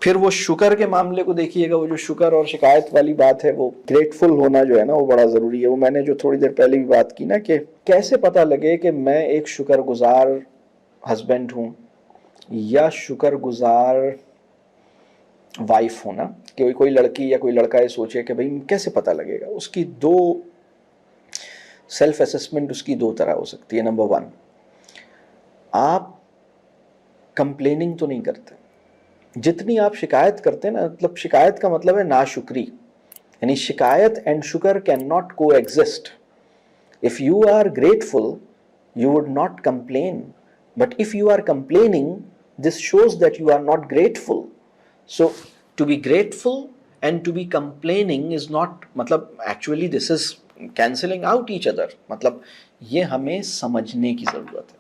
پھر وہ شکر کے معاملے کو دیکھیے گا، وہ جو شکر اور شکایت والی بات ہے، وہ گریٹفل ہونا جو ہے نا وہ بڑا ضروری ہے. وہ میں نے جو تھوڑی دیر پہلے بھی بات کی نا کہ کیسے پتہ لگے کہ میں ایک شکر گزار ہسبینڈ ہوں یا شکر گزار وائف ہوں نا. کہ کوئی لڑکی یا کوئی لڑکا یہ سوچے کہ بھئی کیسے پتہ لگے گا. اس کی دو سیلف اسسمنٹ اس کی دو طرح ہو سکتی ہے. نمبر 1، آپ کمپلیننگ تو نہیں کرتے. جتنی آپ شکایت کرتے ہیں نا، مطلب شکایت کا مطلب ہے ناشکری، یعنی شکایت اینڈ شکر can not coexist. If you are grateful you would not complain, but if you are complaining this shows that you are not grateful. So to be grateful and to be complaining is not, مطلب actually this is cancelling out each other. مطلب یہ ہمیں سمجھنے کی ضرورت ہے.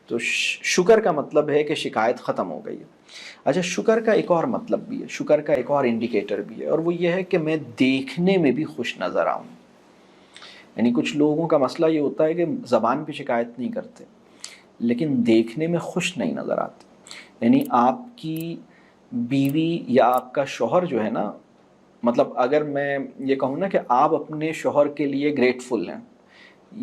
تو شکر کا مطلب ہے کہ شکایت ختم ہو گئی ہے. اچھا، شکر کا ایک اور مطلب بھی ہے، شکر کا ایک اور انڈیکیٹر بھی ہے، اور وہ یہ ہے کہ میں دیکھنے میں بھی خوش نظر آؤں. یعنی کچھ لوگوں کا مسئلہ یہ ہوتا ہے کہ زبان پہ شکایت نہیں کرتے لیکن دیکھنے میں خوش نہیں نظر آتے. یعنی آپ کی بیوی یا آپ کا شوہر جو ہے نا، مطلب اگر میں یہ کہوں نا کہ آپ اپنے شوہر کے لیے گریٹفل ہیں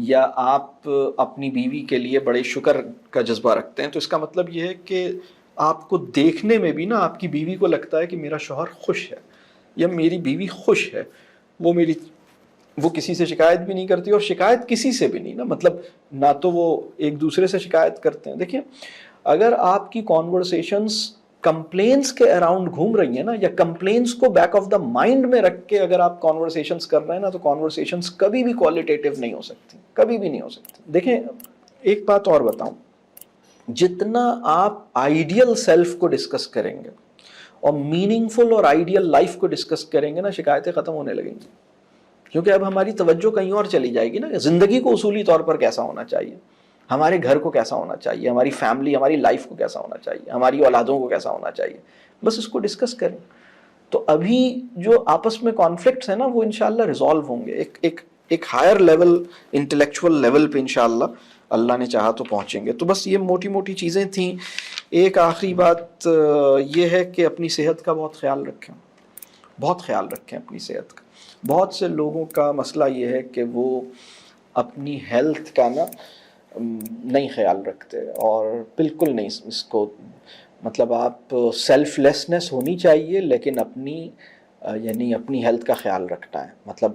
یا آپ اپنی بیوی کے لیے بڑے شکر کا جذبہ رکھتے ہیں، تو اس کا مطلب یہ ہے کہ آپ کو دیکھنے میں بھی نا آپ کی بیوی کو لگتا ہے کہ میرا شوہر خوش ہے یا میری بیوی خوش ہے. وہ کسی سے شکایت بھی نہیں کرتی اور شکایت کسی سے بھی نہیں نا. مطلب نہ تو وہ ایک دوسرے سے شکایت کرتے ہیں. دیکھیں، اگر آپ کی کانورسیشنز کمپلینس کے اراؤنڈ گھوم رہی ہیں نا، یا کمپلینس کو بیک آف دا مائنڈ میں رکھ کے اگر آپ کانورسیشنز کر رہے ہیں نا، تو کانورسیشنز کبھی بھی کوالٹیٹیو نہیں ہو سکتی، کبھی بھی نہیں ہو سکتی. دیکھیں ایک بات اور بتاؤں، جتنا آپ آئیڈیل سیلف کو ڈسکس کریں گے اور میننگ فل اور آئیڈیل لائف کو ڈسکس کریں گے نا، شکایتیں ختم ہونے لگیں گی. کیونکہ اب ہماری توجہ کہیں اور چلی جائے گی نا، کہ زندگی کو اصولی طور پر کیسا ہونا چاہیے، ہمارے گھر کو کیسا ہونا چاہیے، ہماری فیملی، ہماری لائف کو کیسا ہونا چاہیے، ہماری اولادوں کو کیسا ہونا چاہیے. بس اس کو ڈسکس کریں. تو ابھی جو آپس میں کانفلکٹس ہیں نا، وہ انشاءاللہ ریزالو ہوں گے. ایک ہائر لیول، انٹلیکچوئل لیول پہ انشاءاللہ اللہ نے چاہا تو پہنچیں گے. تو بس یہ موٹی موٹی چیزیں تھیں. ایک آخری بات یہ ہے کہ اپنی صحت کا بہت خیال رکھیں، بہت خیال رکھیں اپنی صحت کا. بہت سے لوگوں کا مسئلہ یہ ہے کہ وہ اپنی ہیلتھ کا نا نہیں خیال رکھتے، اور بالکل نہیں اس کو، مطلب آپ سیلف لیسنس ہونی چاہیے لیکن اپنی یعنی اپنی ہیلتھ کا خیال رکھنا ہے. مطلب